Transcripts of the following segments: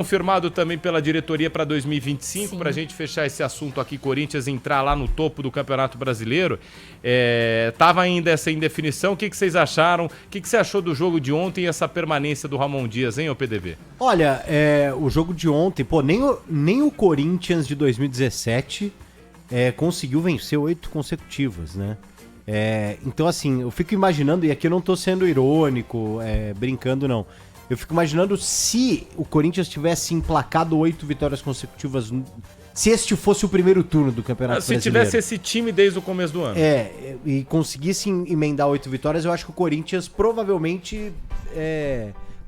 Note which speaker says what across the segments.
Speaker 1: Confirmado também pela diretoria para 2025, para a gente fechar esse assunto aqui, Corinthians entrar lá no topo do Campeonato Brasileiro. Tava ainda essa indefinição, o que vocês acharam? O que você achou do jogo de ontem e essa permanência do Ramon Dias, hein, ô PDV?
Speaker 2: Olha, o jogo de ontem, nem o Corinthians de 2017 conseguiu vencer 8 consecutivas, né? Então, assim, eu fico imaginando, e aqui eu não tô sendo irônico, brincando, não. Eu fico imaginando se o Corinthians tivesse emplacado 8 vitórias consecutivas, se este fosse o primeiro turno do Campeonato Brasileiro.
Speaker 1: Se tivesse esse time desde o começo do ano.
Speaker 2: E conseguisse emendar 8 vitórias, eu acho que o Corinthians provavelmente,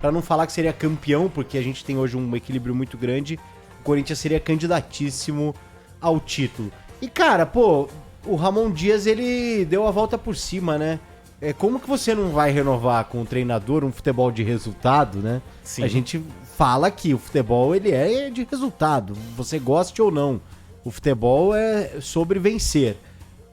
Speaker 2: para não falar que seria campeão, porque a gente tem hoje um equilíbrio muito grande, o Corinthians seria candidatíssimo ao título. E, cara, o Ramon Dias, ele deu a volta por cima, né? Como que você não vai renovar com o treinador um futebol de resultado, né?
Speaker 1: Sim.
Speaker 2: A gente fala que o futebol, ele é de resultado, você goste ou não. O futebol é sobre vencer.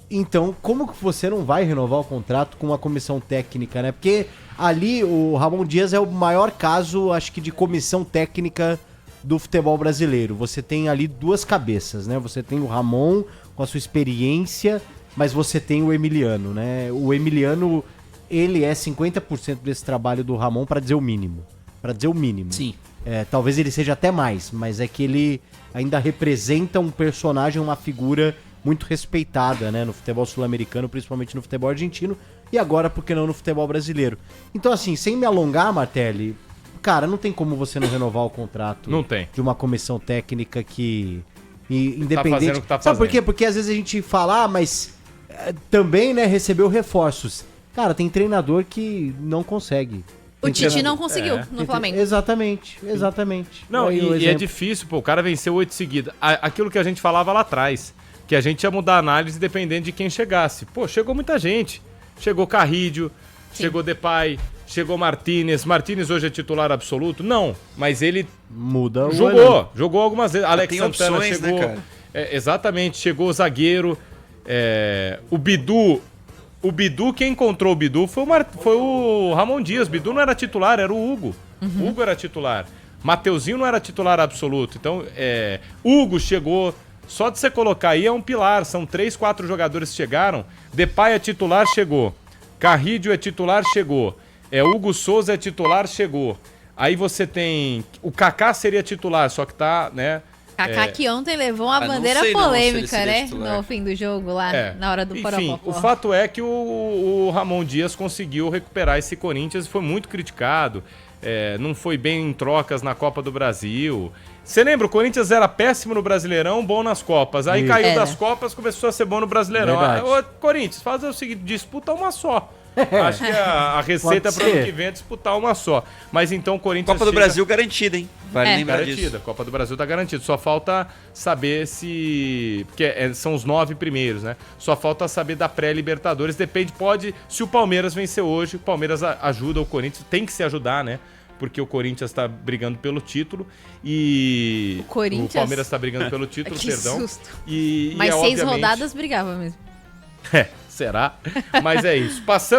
Speaker 2: Então, como que você não vai renovar o contrato com uma comissão técnica, né? Porque ali o Ramon Dias é o maior caso, acho que, de comissão técnica do futebol brasileiro. Você tem ali duas cabeças, né? Você tem o Ramon com a sua experiência, mas você tem o Emiliano, né? O Emiliano, ele é 50% desse trabalho do Ramon, para dizer o mínimo. Para dizer o mínimo.
Speaker 3: Sim.
Speaker 2: Talvez ele seja até mais, mas é que ele ainda representa um personagem, uma figura muito respeitada, né? No futebol sul-americano, principalmente no futebol argentino, e agora, por que não, no futebol brasileiro. Então, assim, sem me alongar, Martelli, cara, não tem como você não renovar o contrato.
Speaker 1: Não tem.
Speaker 2: De uma comissão técnica que... independente.
Speaker 1: Tá fazendo o que tá fazendo.
Speaker 2: Sabe por quê? Porque às vezes a gente fala, mas também, né, recebeu reforços. Cara, tem treinador que não consegue.
Speaker 4: O Tite não conseguiu no Flamengo.
Speaker 2: Exatamente.
Speaker 1: Não, e é difícil, o cara venceu 8 seguidas. Aquilo que a gente falava lá atrás, que a gente ia mudar a análise dependendo de quem chegasse. Chegou muita gente. Chegou Carrídio, chegou Depay, chegou Martínez. Martínez hoje é titular absoluto? Não, mas ele jogou algumas vezes. Alex Santana
Speaker 3: opções,
Speaker 1: chegou.
Speaker 3: né, cara?
Speaker 1: Exatamente, chegou o zagueiro. O Bidu, quem encontrou o Bidu foi o Ramon Dias. Bidu não era titular, era o Hugo. O Hugo era titular. Mateuzinho não era titular absoluto. Então, Hugo chegou. Só de você colocar aí é um pilar. São 3, 4 jogadores que chegaram. Depay é titular, chegou. Carrídio é titular, chegou. Hugo Souza é titular, chegou. Aí você tem... O Kaká seria titular, só que tá, né...
Speaker 4: Kaká que ontem levou uma bandeira polêmica, né? No fim do jogo, lá na hora do Porobó.
Speaker 1: Enfim, o fato é que o Ramon Dias conseguiu recuperar esse Corinthians e foi muito criticado. Não foi bem em trocas na Copa do Brasil. Você lembra? O Corinthians era péssimo no Brasileirão, bom nas Copas. Aí caiu das Copas, começou a ser bom no Brasileirão. Ô, Corinthians, faz o seguinte, disputa uma só. Acho que a receita para o ano que vem é disputar uma só. Mas então o Corinthians...
Speaker 3: Copa do Brasil garantida, hein? Vale lembrar
Speaker 1: disso. A Copa do Brasil tá garantida. Só falta saber se... Porque são os 9 primeiros, né? Só falta saber da pré-Libertadores. Depende, se o Palmeiras vencer hoje, o Palmeiras ajuda o Corinthians. Tem que se ajudar, né? Porque o Corinthians tá brigando pelo título e... O Palmeiras tá brigando pelo título, perdão.
Speaker 4: Susto.
Speaker 1: Mas
Speaker 4: 6 rodadas brigava mesmo.
Speaker 1: Será? Mas é isso. Passando